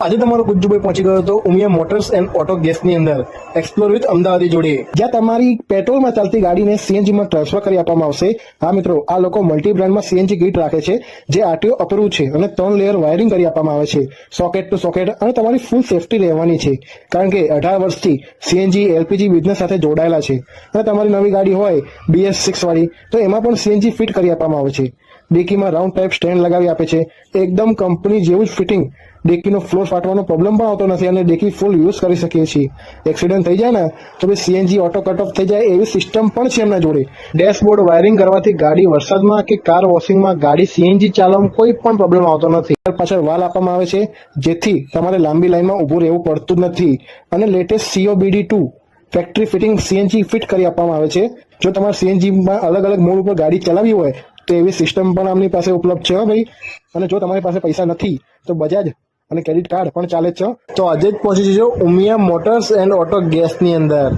આજે તમારો ગુજ્જુભાઈ પહોંચી ગયો હતો ઉમિયા મોટર્સ એન્ડ ઓટો ગેસની અંદર એક્સપ્લોર વિથ અમદાવાદી જોડે, જ્યાં તમારી પેટ્રોલમાં ચાલતી ગાડીને સીએનજીમાં ટ્રાન્સફર કરી આપવામાં આવશે. હા મિત્રો, આ લોકો મલ્ટી બ્રાન્ડમાં સીએનજી કિટ રાખે છે જે આરટીઓ અપ્રૂવ છે અને 3 લેયર વાયરિંગ કરી આપવામાં આવે છે, સોકેટ ટુ સોકેટ, અને તમારી ફૂલ સેફટી રહેવાની છે કારણ કે 18 વર્ષથી સીએનજી એલપીજી બિઝનેસ સાથે જોડાયેલા છે. અને તમારી નવી ગાડી હોય BS6 વાળી તો એમાં પણ સીએનજી ફિટ કરી આપવામાં આવે છે. ડેકીમાં રાઉન્ડ ટાઈપ સ્ટેન્ડ લગાવી આપે છે, એકદમ કંપની જેવું જ ફિટિંગ. ડેકીનો ફ્લોર ફાટવાનો પ્રોબ્લેમ પણ આવતો નથી અને ડેકી ફૂલ યુઝ કરી શકીએ છીએ. એક્સિડન્ટ થઈ જાય ને તો ભાઈ સીએનજી ઓટો કટ ઓફ થઈ જાય એવી સિસ્ટમ પણ છે એમના જોડે. ડેશબોર્ડ વાયરિંગ કરવાથી ગાડી વરસાદમાં કે કાર વોશિંગમાં ગાડી સીએનજી ચાલવામાં કોઈ પણ પ્રોબ્લેમ આવતો નથી. પાછળ વાલ આપવામાં આવે છે જેથી તમારે લાંબી લાઈનમાં ઊભું રહેવું પડતું નથી. અને latest COBD2 factory fitting CNG fit કરી આપવામાં આવે છે. જો તમારે સીએનજીમાં અલગ અલગ મોડ ઉપર ગાડી ચલાવવી હોય તો એવી સિસ્ટમ પણ આમની પાસે ઉપલબ્ધ છે ભાઈ. અને જો તમારી પાસે પૈસા નથી તો બજાજ અને ક્રેડિટ કાર્ડ પણ ચાલે છે. તો આજે જ પહોંચી જજો ઉમિયા મોટર્સ એન્ડ ઓટો ગેસની અંદર.